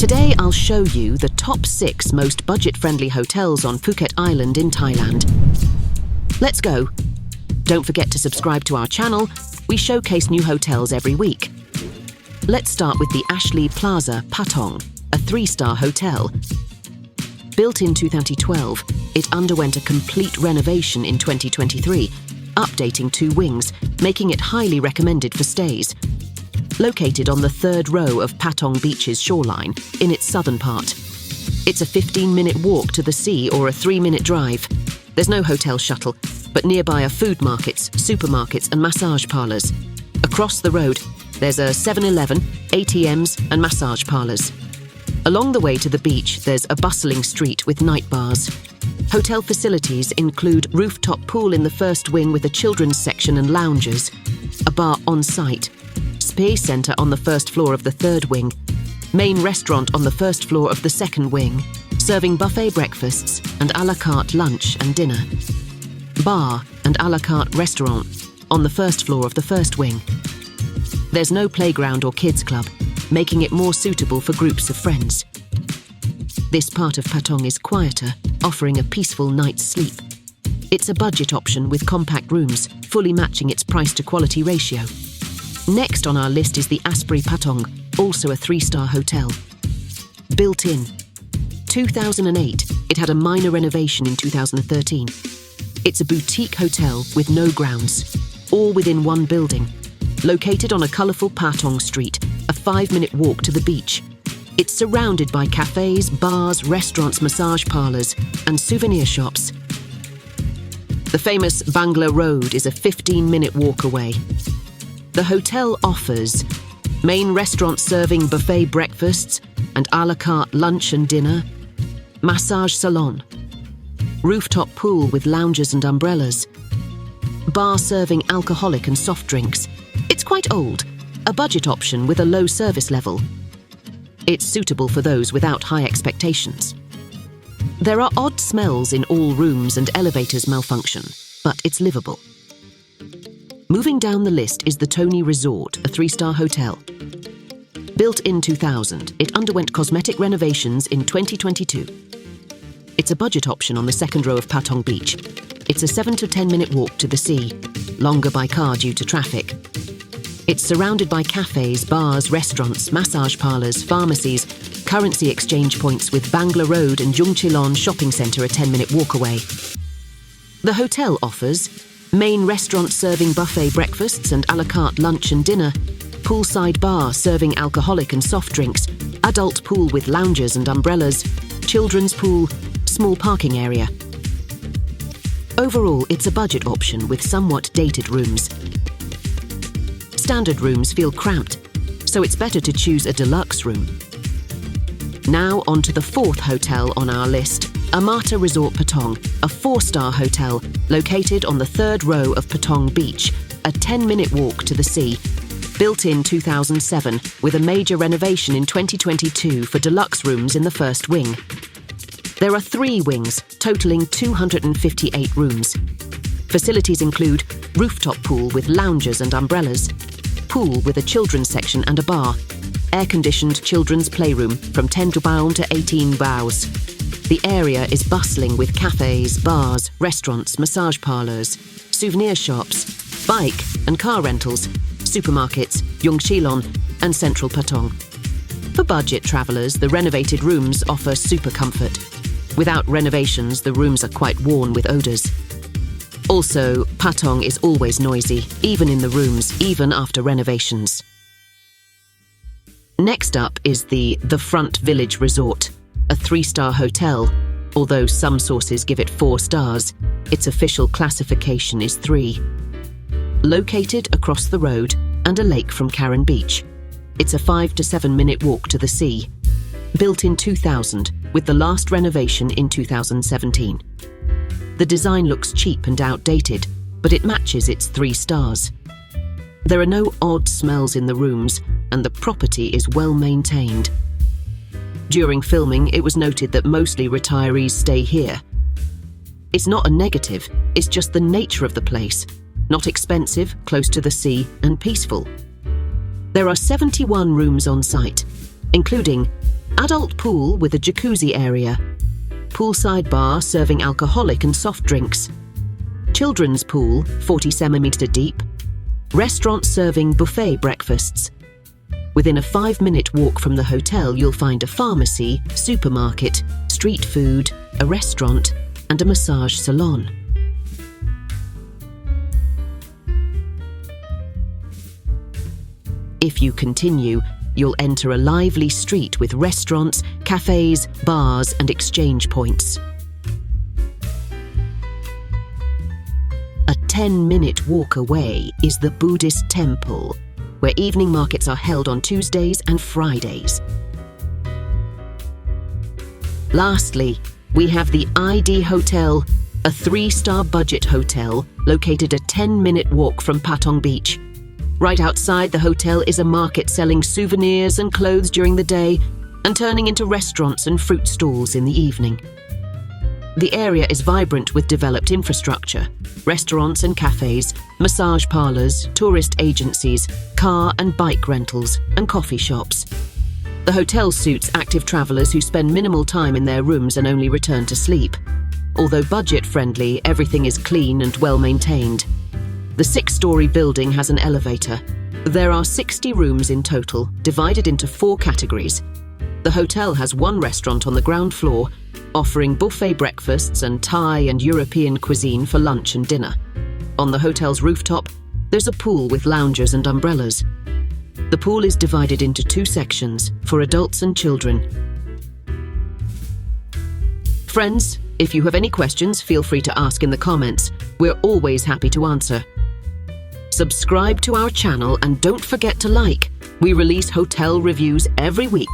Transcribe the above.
Today I'll show you the top 6 most budget-friendly hotels on Phuket Island in Thailand. Let's go! Don't forget to subscribe to our channel. We showcase new hotels every week. Let's start with the Ashlee Plaza Patong, a 3-star hotel. Built in 2012, it underwent a complete renovation in 2023, updating 2 wings, making it highly recommended for stays. Located on the 3rd row of Patong Beach's shoreline, in its southern part. It's a 15-minute walk to the sea or a 3-minute drive. There's no hotel shuttle, but nearby are food markets, supermarkets and massage parlours. Across the road, there's a 7-Eleven, ATMs and massage parlours. Along the way to the beach, there's a bustling street with night bars. Hotel facilities include rooftop pool in the first wing with a children's section and lounges, a bar on site, Aspey Centre on the first floor of the 3rd wing, main restaurant on the 1st floor of the 2nd wing, serving buffet breakfasts and a la carte lunch and dinner, bar and a la carte restaurant on the 1st floor of the 1st wing. There's no playground or kids club, making it more suitable for groups of friends. This part of Patong is quieter, offering a peaceful night's sleep. It's a budget option with compact rooms, fully matching its price-to-quality ratio. Next on our list is the Aspey Patong, also a 3-star hotel. Built in 2008, it had a minor renovation in 2013. It's a boutique hotel with no grounds, all within one building. Located on a colourful Patong street, a 5-minute walk to the beach. It's surrounded by cafes, bars, restaurants, massage parlours and souvenir shops. The famous Bangla Road is a 15-minute walk away. The hotel offers main restaurant serving buffet breakfasts and a la carte lunch and dinner, massage salon, rooftop pool with lounges and umbrellas, bar serving alcoholic and soft drinks. It's quite old, a budget option with a low service level. It's suitable for those without high expectations. There are odd smells in all rooms and elevators malfunction, but it's livable. Moving down the list is the Tony Resort, a 3-star hotel. Built in 2000, it underwent cosmetic renovations in 2022. It's a budget option on the 2nd row of Patong Beach. It's a 7 to 10-minute walk to the sea, longer by car due to traffic. It's surrounded by cafes, bars, restaurants, massage parlours, pharmacies, currency exchange points with Bangla Road and Jungchilon Shopping Centre a 10-minute walk away. The hotel offers main restaurant serving buffet breakfasts and a la carte lunch and dinner, poolside bar serving alcoholic and soft drinks, adult pool with lounges and umbrellas, children's pool, small parking area. Overall, it's a budget option with somewhat dated rooms. Standard rooms feel cramped, so it's better to choose a deluxe room. Now on to the 4th hotel on our list, Amata Resort Patong, a 4-star hotel located on the 3rd row of Patong Beach, a 10-minute walk to the sea. Built in 2007 with a major renovation in 2022 for deluxe rooms in the 1st wing. There are 3 wings, totaling 258 rooms. Facilities include rooftop pool with lounges and umbrellas, pool with a children's section and a bar, air-conditioned children's playroom from 10 baon to 18 baos. The area is bustling with cafes, bars, restaurants, massage parlours, souvenir shops, bike and car rentals, supermarkets, Jungchilon and Central Patong. For budget travellers, the renovated rooms offer super comfort. Without renovations, the rooms are quite worn with odours. Also, Patong is always noisy, even in the rooms, even after renovations. Next up is the Front Village Resort, a 3-star hotel. Although some sources give it 4 stars, its official classification is 3. Located across the road and a lake from Karen Beach. It's a 5 to 7-minute walk to the sea. Built in 2000, with the last renovation in 2017. The design looks cheap and outdated, but it matches its 3 stars. There are no odd smells in the rooms, and the property is well maintained. During filming, it was noted that mostly retirees stay here. It's not a negative, it's just the nature of the place. Not expensive, close to the sea, and peaceful. There are 71 rooms on site, including Adult pool with a jacuzzi area. Poolside bar serving alcoholic and soft drinks. Children's pool, 40 centimetre deep. Restaurant serving buffet breakfasts. Within a 5-minute walk from the hotel, you'll find a pharmacy, supermarket, street food, a restaurant, and a massage salon. If you continue, you'll enter a lively street with restaurants, cafes, bars, and exchange points. A 10-minute walk away is the Buddhist temple, where evening markets are held on Tuesdays and Fridays. Lastly, we have the ID Hotel, a 3-star budget hotel located a 10-minute walk from Patong Beach. Right outside the hotel is a market selling souvenirs and clothes during the day and turning into restaurants and fruit stalls in the evening. The area is vibrant with developed infrastructure, restaurants and cafes, massage parlours, tourist agencies, car and bike rentals, and coffee shops. The hotel suits active travellers who spend minimal time in their rooms and only return to sleep. Although budget-friendly, everything is clean and well-maintained. The 6-storey building has an elevator. There are 60 rooms in total, divided into 4 categories. The hotel has 1 restaurant on the ground floor, offering buffet breakfasts and Thai and European cuisine for lunch and dinner. On the hotel's rooftop, there's a pool with loungers and umbrellas. The pool is divided into 2 sections, for adults and children. Friends, if you have any questions, feel free to ask in the comments. We're always happy to answer. Subscribe to our channel and don't forget to like. We release hotel reviews every week.